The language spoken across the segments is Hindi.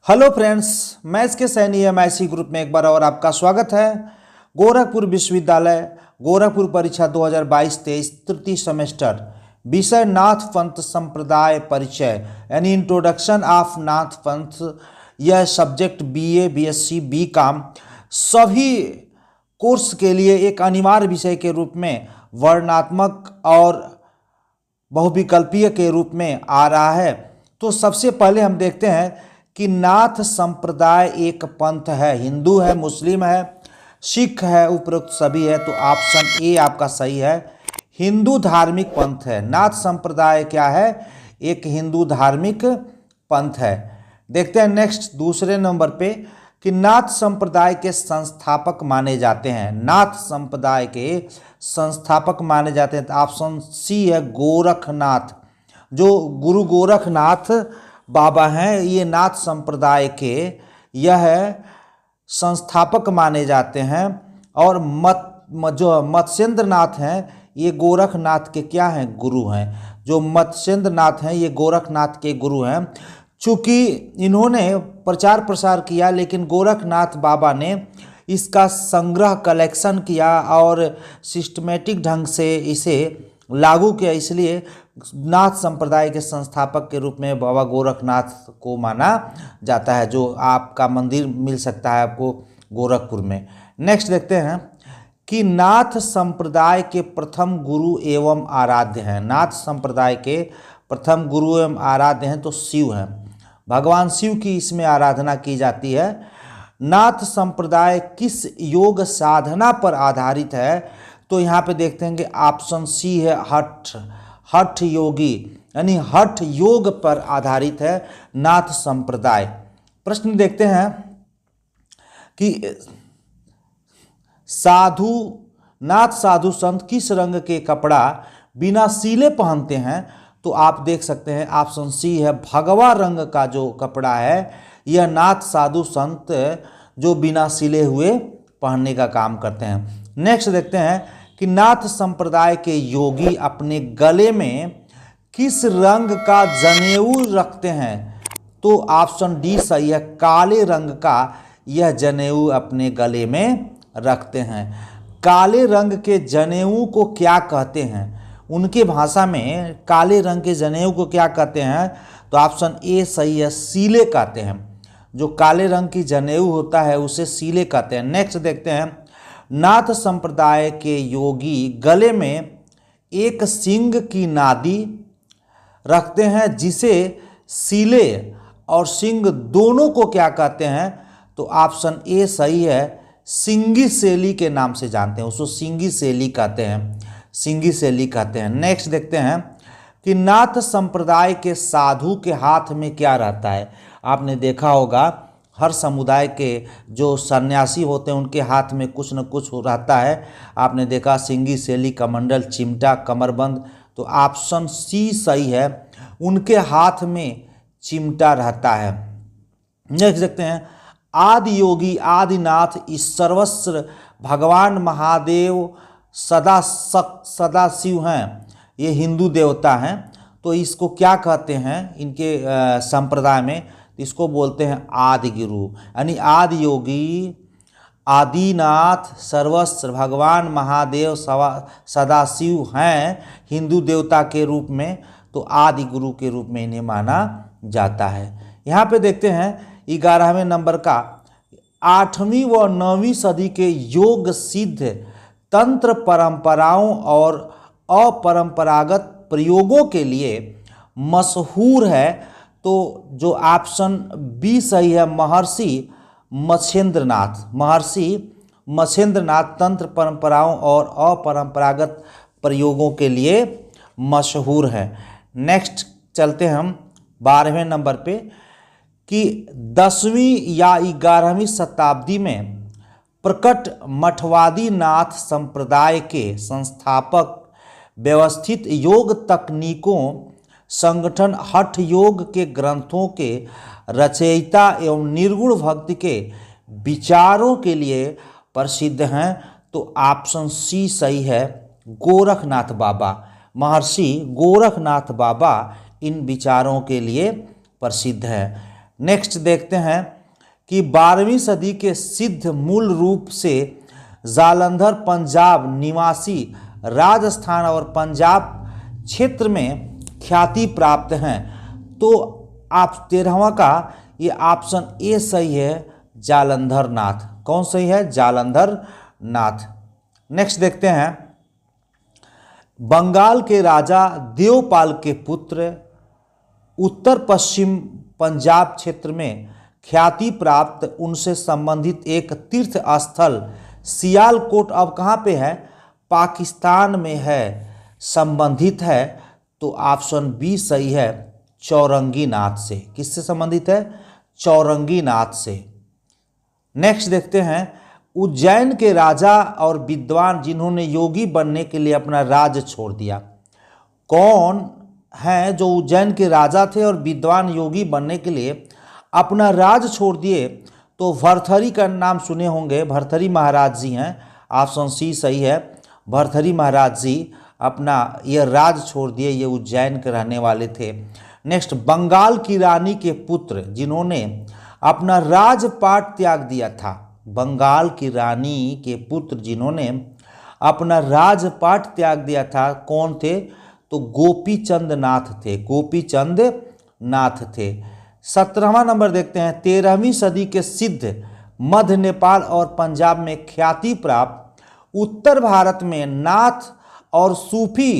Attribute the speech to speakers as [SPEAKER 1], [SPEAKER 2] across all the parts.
[SPEAKER 1] हेलो फ्रेंड्स, मैथ्स के सैनी एमआईसी ग्रुप में एक बार और आपका स्वागत है। गोरखपुर विश्वविद्यालय गोरखपुर परीक्षा 2022-23 तृतीय सेमेस्टर विषय नाथ पंथ संप्रदाय परिचय यानी इंट्रोडक्शन ऑफ नाथ पंथ। यह सब्जेक्ट बीए, बीएससी, बीकॉम सभी कोर्स के लिए एक अनिवार्य विषय के रूप में वर्णनात्मक और बहुविकल्पीय के रूप में आ रहा है। तो सबसे पहले हम देखते हैं कि नाथ संप्रदाय एक पंथ है, हिंदू है, मुस्लिम है, सिख है, उपरोक्त सभी है। तो ऑप्शन ए आपका सही है, हिंदू धार्मिक पंथ है। नाथ संप्रदाय क्या है? एक हिंदू धार्मिक पंथ है। देखते हैं नेक्स्ट दूसरे नंबर पे कि नाथ संप्रदाय के संस्थापक माने जाते हैं। नाथ संप्रदाय के संस्थापक माने जाते हैं तो ऑप्शन सी है, गोरखनाथ। जो गुरु गोरखनाथ बाबा हैं, ये नाथ संप्रदाय के यह संस्थापक माने जाते हैं। और जो मत्स्येंद्र नाथ हैं, ये गोरखनाथ के क्या हैं? गुरु हैं। जो मत्स्येंद्र नाथ हैं, ये गोरखनाथ के गुरु हैं। चूँकि इन्होंने प्रचार प्रसार किया, लेकिन गोरखनाथ बाबा ने इसका संग्रह कलेक्शन किया और सिस्टमेटिक ढंग से इसे लागू किया, इसलिए नाथ संप्रदाय के संस्थापक के रूप में बाबा गोरखनाथ को माना जाता है। जो आपका मंदिर मिल सकता है आपको गोरखपुर में। नेक्स्ट देखते हैं कि नाथ संप्रदाय के प्रथम गुरु एवं आराध्य हैं। नाथ संप्रदाय के प्रथम गुरु एवं आराध्य हैं तो शिव हैं। भगवान शिव की इसमें आराधना की जाती है। नाथ संप्रदाय किस योग साधना पर आधारित है? तो यहाँ पे देखते हैं कि ऑप्शन सी है, हठ योगी, यानी हठ योग पर आधारित है नाथ संप्रदाय। प्रश्न देखते हैं कि नाथ साधु संत किस रंग के कपड़ा बिना सीले पहनते हैं? तो आप देख सकते हैं ऑप्शन सी है, भगवा रंग का जो कपड़ा है, यह नाथ साधु संत जो बिना सिले हुए पहनने का काम करते हैं। नेक्स्ट देखते हैं कि नाथ संप्रदाय के योगी अपने गले में किस रंग का जनेऊ रखते हैं? तो ऑप्शन डी सही है, काले रंग का यह जनेऊ अपने गले में रखते हैं। काले रंग के जनेऊ को क्या कहते हैं? उनके भाषा में काले रंग के जनेऊ को क्या कहते हैं? तो ऑप्शन ए सही है, सीले कहते हैं। जो काले रंग की जनेऊ होता है उसे सीले कहते हैं। नेक्स्ट देखते हैं, नाथ संप्रदाय के योगी गले में एक सिंग की नादी रखते हैं, जिसे सीले और सिंग दोनों को क्या कहते हैं? तो ऑप्शन ए सही है, सिंगी शैली के नाम से जानते हैं, उसको सिंगी शैली कहते हैं, सिंगी शैली कहते हैं। नेक्स्ट देखते हैं कि नाथ संप्रदाय के साधु के हाथ में क्या रहता है? आपने देखा होगा हर समुदाय के जो सन्यासी होते हैं उनके हाथ में कुछ न कुछ रहता है। आपने देखा सिंगी शैली, कमंडल, चिमटा, कमरबंद। तो ऑप्शन सी सही है, उनके हाथ में चिमटा रहता है। नेक्स्ट देखते हैं, आदि योगी आदिनाथ सर्वस्व भगवान महादेव सदा शिव हैं। ये हिंदू देवता हैं। तो इसको क्या कहते हैं? इनके संप्रदाय में इसको बोलते हैं आदि गुरु, यानी आदि योगी आदिनाथ सर्वस्व भगवान महादेव सदाशिव हैं हिंदू देवता के रूप में। तो आदि गुरु के रूप में इन्हें माना जाता है। यहाँ पे देखते हैं 11वें नंबर का 8वीं व 9वीं सदी के योग सिद्ध तंत्र परंपराओं और अपरंपरागत प्रयोगों के लिए मशहूर है। तो जो ऑप्शन बी सही है, महर्षि मत्स्येंद्रनाथ तंत्र परंपराओं और अपरंपरागत प्रयोगों के लिए मशहूर है। नेक्स्ट चलते हम 12वें नंबर पे कि 10वीं या 11वीं शताब्दी में प्रकट मठवादी नाथ संप्रदाय के संस्थापक व्यवस्थित योग तकनीकों संगठन हठ योग के ग्रंथों के रचयिता एवं निर्गुण भक्ति के विचारों के लिए प्रसिद्ध हैं। तो ऑप्शन सी सही है, गोरखनाथ बाबा। महर्षि गोरखनाथ बाबा इन विचारों के लिए प्रसिद्ध है। नेक्स्ट देखते हैं कि 12वीं सदी के सिद्ध मूल रूप से जालंधर पंजाब निवासी राजस्थान और पंजाब क्षेत्र में ख्याति प्राप्त हैं। तो आप 13वां का ये ऑप्शन ए सही है, जालंधर नाथ। कौन सही है? जालंधर नाथ। नेक्स्ट देखते हैं, बंगाल के राजा देवपाल के पुत्र उत्तर पश्चिम पंजाब क्षेत्र में ख्याति प्राप्त उनसे संबंधित एक तीर्थ स्थल सियालकोट अब कहाँ पे है? पाकिस्तान में है, संबंधित है। तो ऑप्शन बी सही है, चौरंगी नाथ से। किससे संबंधित है? चौरंगी नाथ से। नेक्स्ट देखते हैं, उज्जैन के राजा और विद्वान जिन्होंने योगी बनने के लिए अपना राज्य छोड़ दिया, कौन हैं जो उज्जैन के राजा थे और विद्वान योगी बनने के लिए अपना राज छोड़ दिए? तो भरथरी का नाम सुने होंगे, भरथरी महाराज जी हैं। ऑप्शन सी सही है, भरथरी महाराज जी अपना ये राज छोड़ दिए, ये उज्जैन के रहने वाले थे। नेक्स्ट, बंगाल की रानी के पुत्र जिन्होंने अपना राजपाट त्याग दिया था, बंगाल की रानी के पुत्र जिन्होंने अपना राजपाट त्याग दिया था, कौन थे? तो गोपीचंद नाथ थे, गोपीचंद नाथ थे। 17वां नंबर देखते हैं, 13वीं सदी के सिद्ध मध्य नेपाल और पंजाब में ख्याति प्राप्त उत्तर भारत में नाथ और सूफी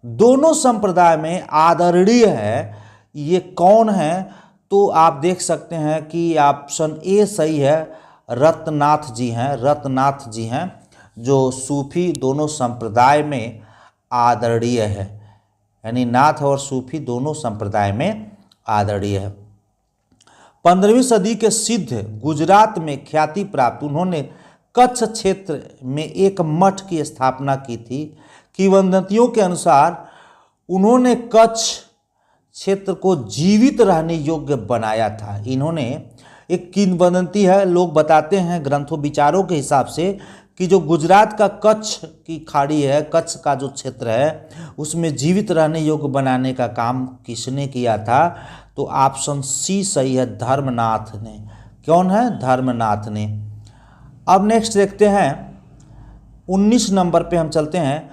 [SPEAKER 1] दोनों संप्रदाय में आदरणीय है, ये कौन है? तो आप देख सकते हैं कि ऑप्शन ए सही है, रत्नाथ जी हैं, रत्नाथ जी हैं, जो सूफी दोनों संप्रदाय में आदरणीय है, यानी नाथ और सूफी दोनों संप्रदाय में आदरणीय है। 15वीं सदी के सिद्ध गुजरात में ख्याति प्राप्त उन्होंने कच्छ क्षेत्र में एक मठ की स्थापना की थी। किंवदंतियों के अनुसार उन्होंने कच्छ क्षेत्र को जीवित रहने योग्य बनाया था। इन्होंने, एक किंवदंती है, लोग बताते हैं ग्रंथों विचारों के हिसाब से कि जो गुजरात का कच्छ की खाड़ी है, कच्छ का जो क्षेत्र है, उसमें जीवित रहने योग्य बनाने का काम किसने किया था? तो ऑप्शन सी सही है, धर्मनाथ ने। कौन है? धर्मनाथ ने। अब नेक्स्ट देखते हैं, 19 नंबर पे हम चलते हैं।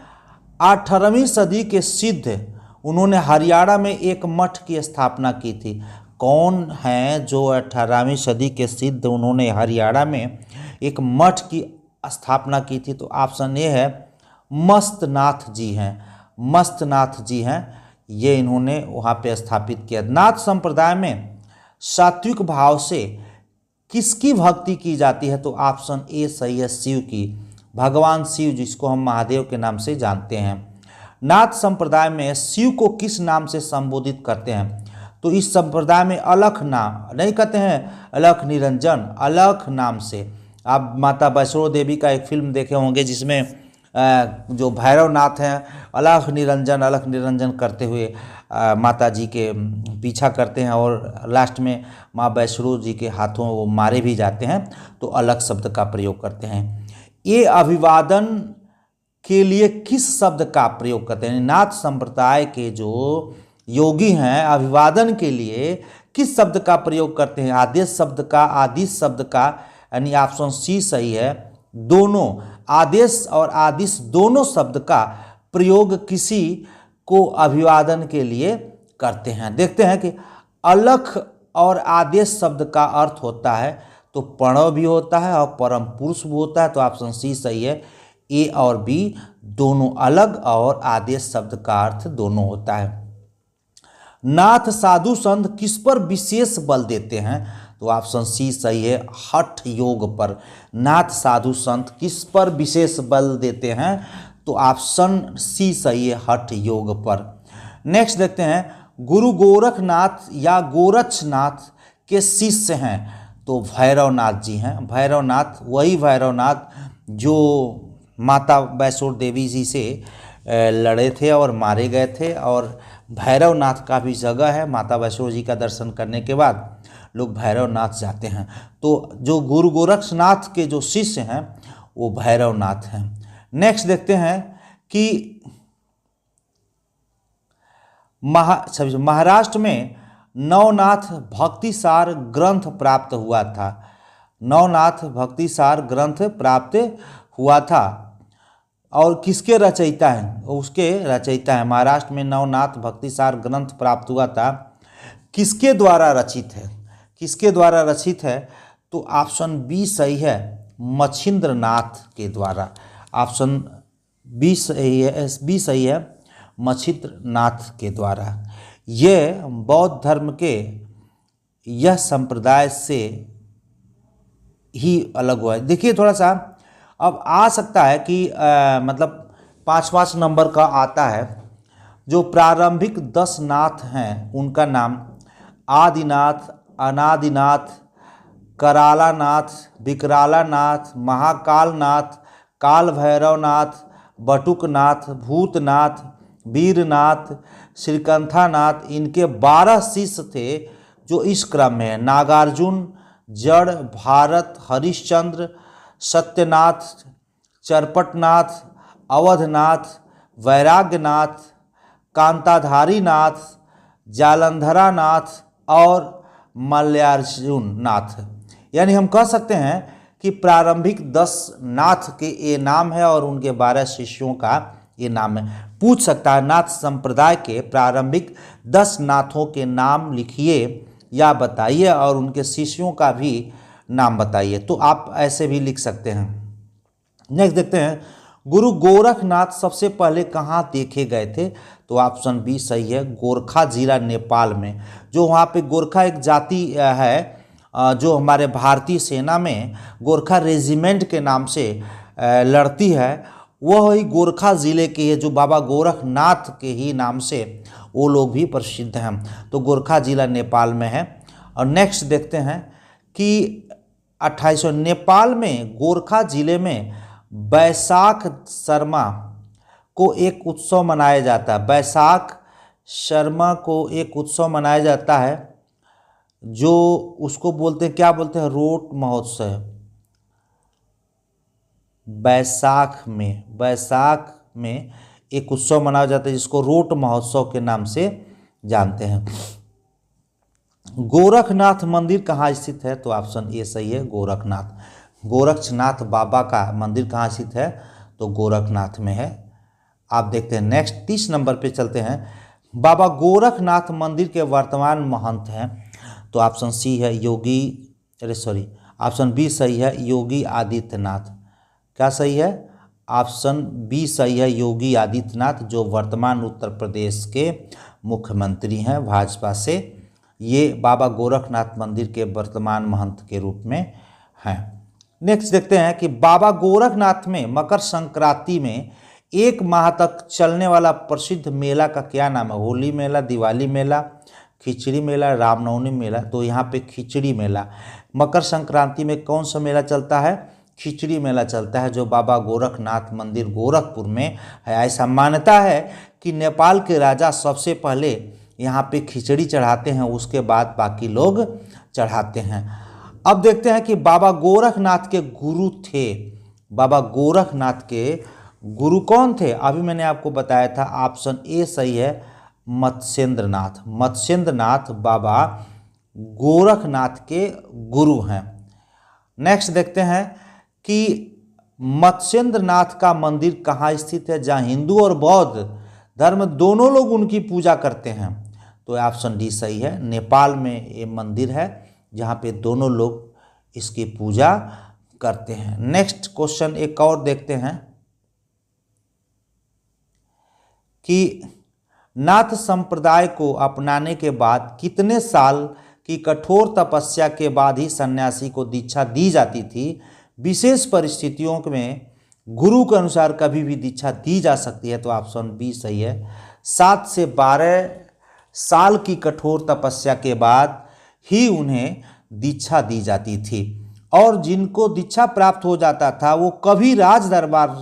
[SPEAKER 1] 18वीं सदी के सिद्ध उन्होंने हरियाणा में एक मठ की स्थापना की थी। कौन हैं जो 18वीं सदी के सिद्ध उन्होंने हरियाणा में एक मठ की स्थापना की थी? तो ऑप्शन ए है, मस्तनाथ जी हैं, मस्तनाथ जी हैं, ये इन्होंने वहाँ पे स्थापित किया। नाथ संप्रदाय में सात्विक भाव से किसकी भक्ति की जाती है? तो ऑप्शन ए सही है, शिव की, भगवान शिव, जिसको हम महादेव के नाम से जानते हैं। नाथ संप्रदाय में शिव को किस नाम से संबोधित करते हैं? तो इस संप्रदाय में अलख नाम नहीं कहते हैं, अलख निरंजन, अलख नाम से। आप माता वैष्णो देवी का एक फिल्म देखे होंगे जिसमें जो भैरवनाथ हैं अलख निरंजन करते हुए माता जी के पीछा करते हैं और लास्ट में माँ वैष्णो जी के हाथों वो मारे भी जाते हैं, तो अलख शब्द का प्रयोग करते हैं। ये अभिवादन के लिए किस शब्द का प्रयोग करते हैं? नाथ संप्रदाय के जो योगी हैं अभिवादन के लिए किस शब्द का प्रयोग करते हैं? आदेश शब्द का, आदिश शब्द का, यानी ऑप्शन सी सही है, दोनों, आदेश और आदिश दोनों शब्द का प्रयोग किसी को अभिवादन के लिए करते हैं। देखते हैं कि अलख और आदेश शब्द का अर्थ होता है तो प्रणव भी होता है और परम पुरुष भी होता है, तो ऑप्शन सी सही है। ए और बी दोनों अलग और आदेश शब्द का अर्थ दोनों होता है। नाथ साधु संत किस पर विशेष बल देते हैं? तो ऑप्शन सी सही है, हठ योग पर। नाथ साधु संत किस पर विशेष बल देते हैं? तो ऑप्शन सी सही है, हठ योग पर। नेक्स्ट देखते हैं, गुरु गोरखनाथ या गोरक्षनाथ के शिष्य हैं? तो भैरवनाथ जी हैं। भैरवनाथ वही भैरवनाथ जो माता वैष्णो देवी जी से लड़े थे और मारे गए थे, और भैरवनाथ का भी जगह है। माता वैष्णो जी का दर्शन करने के बाद लोग भैरवनाथ जाते हैं। तो जो गुरु गोरक्षनाथ के जो शिष्य हैं वो भैरवनाथ हैं। नेक्स्ट देखते हैं कि महाराष्ट्र में नवनाथ भक्तिसार ग्रंथ प्राप्त हुआ था। नवनाथ भक्तिसार ग्रंथ प्राप्त हुआ था और किसके रचयिता हैं? उसके रचयिता हैं। महाराष्ट्र में नवनाथ भक्तिसार ग्रंथ प्राप्त हुआ था, किसके द्वारा रचित है? किसके द्वारा रचित है? तो ऑप्शन बी सही है, मच्छिंद्र नाथ के द्वारा। ऑप्शन बी सही है, बी सही है, मच्छिंद्र नाथ के द्वारा। ये बौद्ध धर्म के यह संप्रदाय से ही अलग हुआ है। देखिए थोड़ा सा अब आ सकता है कि मतलब 5-5 नंबर का आता है। जो प्रारंभिक 10 नाथ हैं उनका नाम आदिनाथ, अनादिनाथ, करालानाथ, विकरालानाथ, महाकालनाथ, काल भैरवनाथ, बटुकनाथ, भूतनाथ, वीरनाथ, श्रीकंठानाथ। इनके 12 शिष्य थे जो इस क्रम में है। नागार्जुन, जड़, भारत, हरिश्चंद्र, सत्यनाथ, चरपटनाथ, अवधनाथ, वैराग्यनाथ, कांताधारीनाथ, जालंधरानाथ और मल्ल्यार्जुन नाथ। यानी हम कह सकते हैं कि प्रारंभिक 10 नाथ के ये नाम है और उनके 12 शिष्यों का ये नाम है। पूछ सकता है नाथ संप्रदाय के प्रारंभिक 10 नाथों के नाम लिखिए या बताइए और उनके शिष्यों का भी नाम बताइए, तो आप ऐसे भी लिख सकते हैं। नेक्स्ट देखते हैं, गुरु गोरखनाथ सबसे पहले कहाँ देखे गए थे? तो ऑप्शन बी सही है, गोरखा जिला नेपाल में। जो वहाँ पे गोरखा एक जाति है जो हमारे भारतीय सेना में गोरखा रेजिमेंट के नाम से लड़ती है, वह ही गोरखा ज़िले के है, जो बाबा गोरखनाथ के ही नाम से वो लोग भी प्रसिद्ध हैं। तो गोरखा जिला नेपाल में है। और नेक्स्ट देखते हैं कि 2800 नेपाल में गोरखा जिले में बैसाख शर्मा को एक उत्सव मनाया जाता है। बैसाख शर्मा को एक उत्सव मनाया जाता है जो उसको बोलते हैं, क्या बोलते हैं? रोट महोत्सव। बैसाख में एक उत्सव मनाया जाता है जिसको रोट महोत्सव के नाम से जानते हैं। गोरखनाथ मंदिर कहाँ स्थित है? तो ऑप्शन ए सही है, गोरखनाथ। गोरक्षनाथ बाबा का मंदिर कहाँ स्थित है? तो गोरखनाथ में है। आप देखते हैं नेक्स्ट 30 नंबर पे चलते हैं। बाबा गोरखनाथ मंदिर के वर्तमान महंत हैं। तो ऑप्शन सी है ऑप्शन बी सही है, योगी आदित्यनाथ। क्या सही है? ऑप्शन बी सही है, योगी आदित्यनाथ, जो वर्तमान उत्तर प्रदेश के मुख्यमंत्री हैं भाजपा से। ये बाबा गोरखनाथ मंदिर के वर्तमान महंत के रूप में हैं। नेक्स्ट देखते हैं कि बाबा गोरखनाथ में मकर संक्रांति में 1 माह तक चलने वाला प्रसिद्ध मेला का क्या नाम है? होली मेला, दिवाली मेला, खिचड़ी मेला, रामनवमी मेला। तो यहाँ पे खिचड़ी मेला। मकर संक्रांति में कौन सा मेला चलता है? खिचड़ी मेला चलता है, जो बाबा गोरखनाथ मंदिर गोरखपुर में है। ऐसा मान्यता है कि नेपाल के राजा सबसे पहले यहाँ पे खिचड़ी चढ़ाते हैं, उसके बाद बाकी लोग चढ़ाते हैं। अब देखते हैं कि बाबा गोरखनाथ के गुरु थे। बाबा गोरखनाथ के गुरु कौन थे? अभी मैंने आपको बताया था, ऑप्शन ए सही है, मत्स्येंद्रनाथ। मत्स्येंद्रनाथ बाबा गोरखनाथ के गुरु हैं। नेक्स्ट देखते हैं कि मत्स्येंद्रनाथ का मंदिर कहाँ स्थित है, जहाँ हिंदू और बौद्ध धर्म दोनों लोग उनकी पूजा करते हैं? तो ऑप्शन डी सही है, नेपाल में ये मंदिर है जहाँ पे दोनों लोग इसकी पूजा करते हैं। नेक्स्ट क्वेश्चन एक और देखते हैं कि नाथ संप्रदाय को अपनाने के बाद कितने साल की कठोर तपस्या के बाद ही सन्यासी को दीक्षा दी जाती थी? विशेष परिस्थितियों में गुरु के अनुसार कभी भी दीक्षा दी जा सकती है। तो ऑप्शन बी सही है, 7 से 12 साल की कठोर तपस्या के बाद ही उन्हें दीक्षा दी जाती थी। और जिनको दीक्षा प्राप्त हो जाता था वो कभी राज दरबार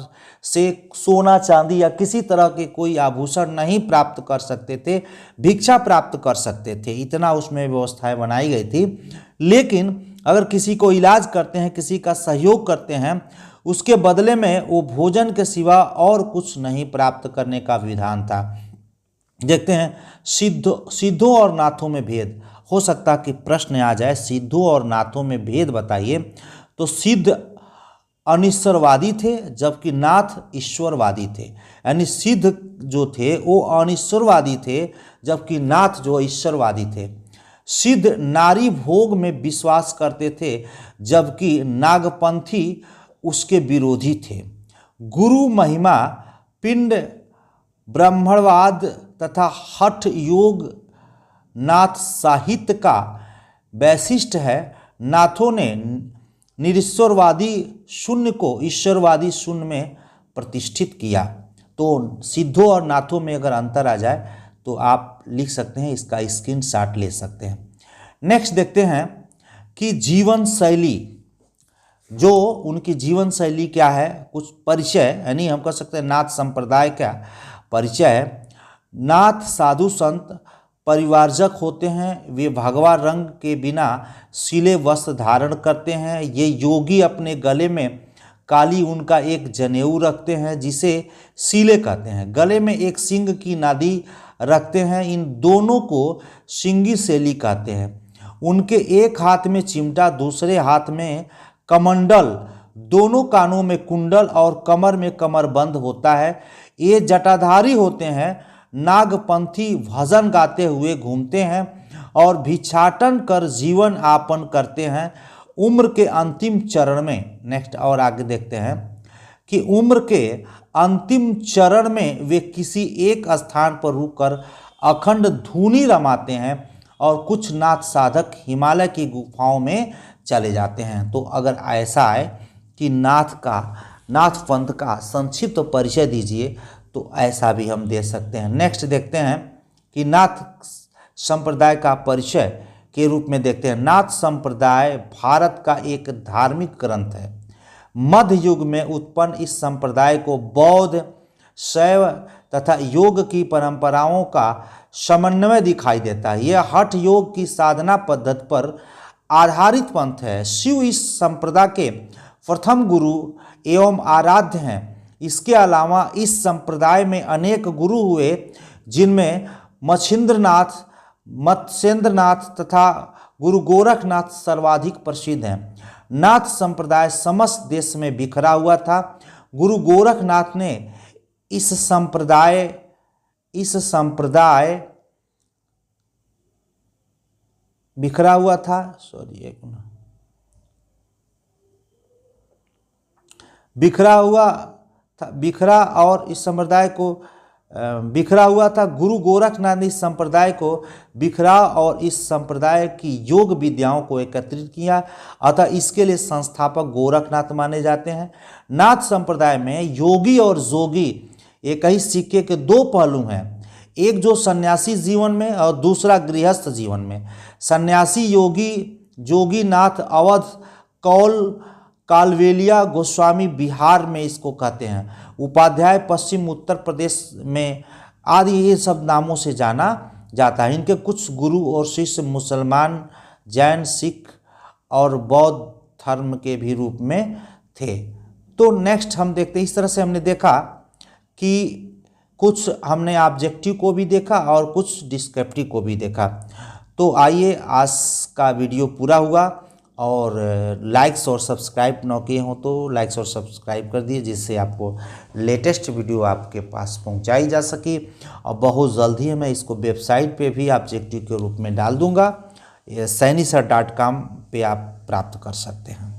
[SPEAKER 1] से सोना चांदी या किसी तरह के कोई आभूषण नहीं प्राप्त कर सकते थे, भिक्षा प्राप्त कर सकते थे, इतना उसमें व्यवस्थाएं बनाई गई थी। लेकिन अगर किसी को इलाज करते हैं, किसी का सहयोग करते हैं, उसके बदले में वो भोजन के सिवा और कुछ नहीं प्राप्त करने का विधान था। देखते हैं सिद्धों और नाथों में भेद। हो सकता है कि प्रश्न आ जाए सिद्धों और नाथों में भेद बताइए। तो सिद्ध अनिश्वरवादी थे जबकि नाथ ईश्वरवादी थे। यानी सिद्ध जो थे वो अनिश्वरवादी थे जबकि नाथ जो ईश्वरवादी थे। सिद्ध नारी भोग में विश्वास करते थे जबकि नागपंथी उसके विरोधी थे। गुरु महिमा, पिंड ब्राह्मणवाद तथा हठ योग नाथ साहित्य का वैशिष्ट्य है। नाथों ने निरीश्वरवादी शून्य को ईश्वरवादी शून्य में प्रतिष्ठित किया। तो सिद्धों और नाथों में अगर अंतर आ जाए तो आप लिख सकते हैं, इसका स्क्रीनशॉट ले सकते हैं। नेक्स्ट देखते हैं कि जीवन शैली, जो उनकी जीवन शैली क्या है, कुछ परिचय, यानी हम कह सकते हैं नाथ संप्रदाय का परिचय है। नाथ साधु संत परिवारजक होते हैं। वे भगवा रंग के बिना सीले वस्त्र धारण करते हैं। ये योगी अपने गले में काली ऊन का एक जनेऊ रखते हैं जिसे सीले कहते हैं। गले में एक सिंह की नादी रखते हैं। इन दोनों को सिंगी शैली कहते हैं। उनके एक हाथ में चिमटा, दूसरे हाथ में कमंडल, दोनों कानों में कुंडल और कमर में कमरबंद होता है। ये जटाधारी होते हैं। नागपंथी भजन गाते हुए घूमते हैं और भिक्षाटन कर जीवन यापन करते हैं। उम्र के अंतिम चरण में, नेक्स्ट और आगे देखते हैं कि उम्र के अंतिम चरण में वे किसी एक स्थान पर रुककर अखंड धुनी रमाते हैं और कुछ नाथ साधक हिमालय की गुफाओं में चले जाते हैं। तो अगर ऐसा है कि नाथ पंथ का संक्षिप्त परिचय दीजिए तो ऐसा भी हम दे सकते हैं। नेक्स्ट देखते हैं कि नाथ संप्रदाय का परिचय के रूप में देखते हैं। नाथ संप्रदाय भारत का एक धार्मिक ग्रंथ है। मध्य युग में उत्पन्न इस संप्रदाय को बौद्ध, शैव तथा योग की परंपराओं का समन्वय दिखाई देता है। यह हठ योग की साधना पद्धति पर आधारित पंथ है। शिव इस संप्रदाय के प्रथम गुरु एवं आराध्य हैं। इसके अलावा इस संप्रदाय में अनेक गुरु हुए जिनमें मत्स्येंद्रनाथ तथा गुरु गोरखनाथ सर्वाधिक प्रसिद्ध हैं। नाथ संप्रदाय समस्त देश में बिखरा हुआ था। गुरु गोरखनाथ ने इस संप्रदाय बिखरा हुआ था, बिखरा और इस संप्रदाय को बिखरा हुआ था। गुरु गोरखनाथ ने इस संप्रदाय को बिखरा और इस संप्रदाय की योग विद्याओं को एकत्रित किया। अतः इसके लिए संस्थापक गोरखनाथ माने जाते हैं। नाथ संप्रदाय में योगी और जोगी एक ही सिक्के के दो पहलू हैं, एक जो सन्यासी जीवन में और दूसरा गृहस्थ जीवन में। सन्यासी जोगी नाथ अवध, कौल, कालवेलिया गोस्वामी बिहार में इसको कहते हैं। उपाध्याय पश्चिम उत्तर प्रदेश में आदि ये सब नामों से जाना जाता है। इनके कुछ गुरु और शिष्य मुसलमान, जैन, सिख और बौद्ध धर्म के भी रूप में थे। तो नेक्स्ट हम देखते हैं, इस तरह से हमने देखा कि कुछ हमने ऑब्जेक्टिव को भी देखा और कुछ डिस्क्रिप्टिव को भी देखा। तो आइए, आज का वीडियो पूरा हुआ और लाइक्स और सब्सक्राइब न किए हों तो लाइक्स और सब्सक्राइब कर दिए, जिससे आपको लेटेस्ट वीडियो आपके पास पहुंचाई जा सके। और बहुत जल्द ही मैं इसको वेबसाइट पे भी ऑब्जेक्टिव के रूप में डाल दूंगा। sainisar.com पे आप प्राप्त कर सकते हैं।